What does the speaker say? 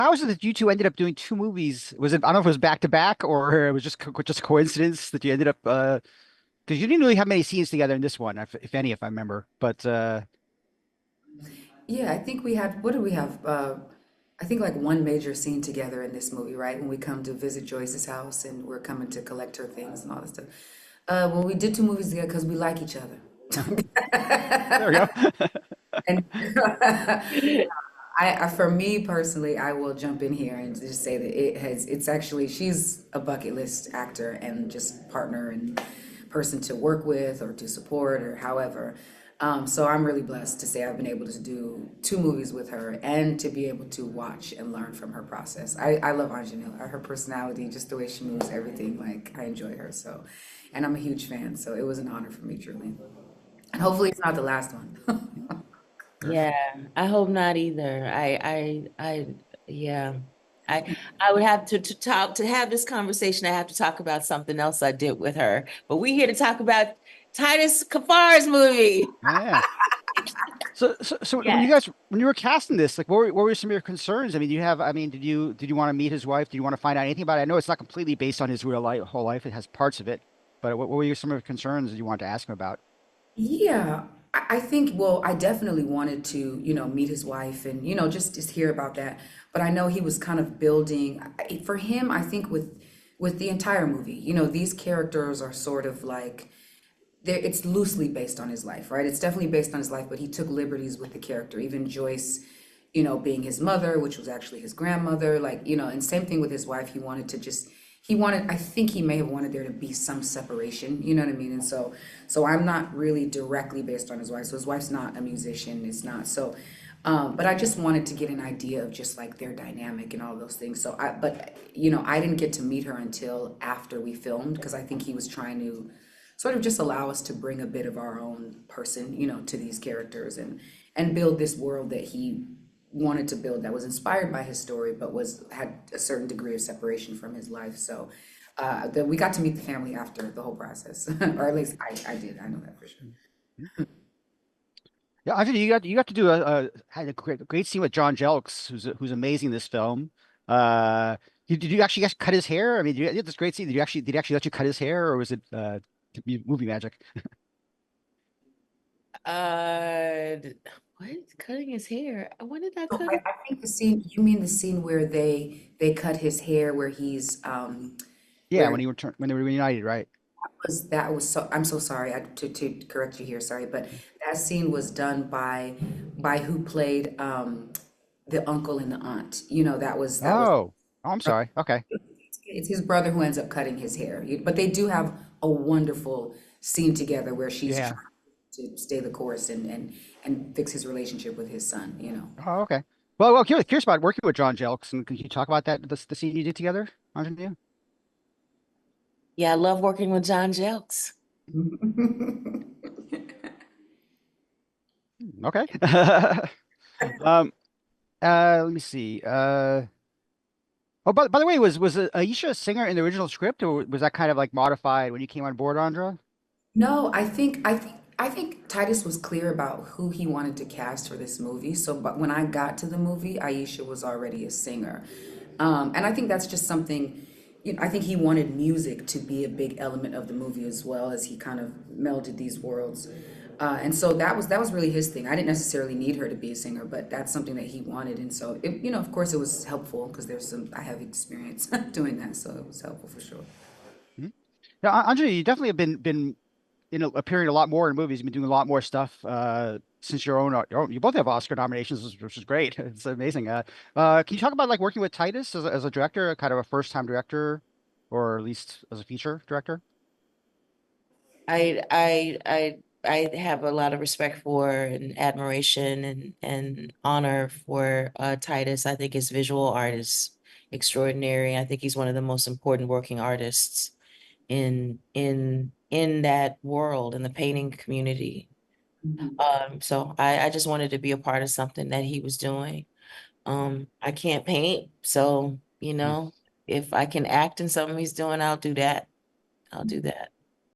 how is it that you two ended up doing two movies? Was it, I don't know if it was back to back or it was just coincidence that you ended up because you didn't really have many scenes together in this one, if any, if I remember. But Yeah, I think we had, what do we have? I think like one major scene together in this movie, right? When we come to visit Joyce's house and we're coming to collect her things and all that stuff. Well, we did two movies together because we like each other. there we go. And for me personally, I will jump in here and just say that it's actually, she's a bucket list actor and just partner and person to work with or to support or however. So I'm really blessed to say I've been able to do two movies with her and to be able to watch and learn from her process. I love Aunjanue, her personality, just the way she moves, everything. Like I enjoy her so, and I'm a huge fan. So it was an honor for me, truly. And hopefully it's not the last one. Perfect. Yeah, I hope not either. Yeah. I would have to talk to have this conversation. I have to talk about something else I did with her. But we here to talk about Titus Kafar's movie. Yeah. So when Yeah. you were casting this, like what were some of your concerns? I mean, do you have I mean, did you want to meet his wife? Did you want to find out anything about it? I know it's not completely based on his real life whole life. It has parts of it. But what were some of your concerns that you wanted to ask him about? Yeah, I think, well, I definitely wanted to, meet his wife and, just hear about that. But I know he was kind of building, for him, I think with the entire movie, these characters are sort of like, it's loosely based on his life, right? It's definitely based on his life, but he took liberties with the character. Even Joyce, being his mother, which was actually his grandmother, like, and same thing with his wife. I think he may have wanted there to be some separation, you know what I mean? And so I'm not really directly based on his wife. So his wife's not a musician, it's not. So, but I just wanted to get an idea of just like their dynamic and all those things. But I didn't get to meet her until after we filmed because I think he was trying to sort of just allow us to bring a bit of our own person, to these characters and build this world that he wanted to build that was inspired by his story, but had a certain degree of separation from his life. So that we got to meet the family after the whole process, or at least I did. I know that for sure. Yeah, I think you got to do had a great scene with John Jelks, who's amazing in this film. Did you actually cut his hair? I mean, you had this great scene. Did he actually let you cut his hair, or was it movie magic? Uh, what? Cutting his hair. When did I So cut I, it? I think the scene you mean the scene where they cut his hair, where he's Yeah, where when they were reunited, right? that was so I'm so sorry to correct you here, sorry, but that scene was done by who played the uncle and the aunt. That was Oh, I'm sorry. Okay. it's his brother who ends up cutting his hair. But they do have a wonderful scene together where she's Yeah. trying to stay the course and fix his relationship with his son. Oh, okay. Well, curious about working with John Jelks, and can you talk about that the scene you did together, Andrea? Yeah, I love working with John Jelks. Okay. Um, let me see. Oh, by the way, was Aisha a singer in the original script, or was that kind of like modified when you came on board, Andra? No, I think Titus was clear about who he wanted to cast for this movie. So, but when I got to the movie, Aisha was already a singer, and I think that's just something. I think he wanted music to be a big element of the movie as well as he kind of melded these worlds, and so that was really his thing. I didn't necessarily need her to be a singer, but that's something that he wanted, and so of course, it was helpful because I have experience doing that, so it was helpful for sure. Mhm. Yeah, Andrea, you definitely have been appearing a lot more in movies. You've been doing a lot more stuff since your own. You both have Oscar nominations, which is great. It's amazing. Can you talk about like working with Titus as a director, kind of a first time director, or at least as a feature director? I I I I have a lot of respect for and admiration and honor for Titus. I think his visual art is extraordinary. I think he's one of the most important working artists in that world, in the painting community. Mhm. So I just wanted to be a part of something that he was doing. I can't paint, so Mhm. if I can act in something he's doing, I'll do that. I'll do that.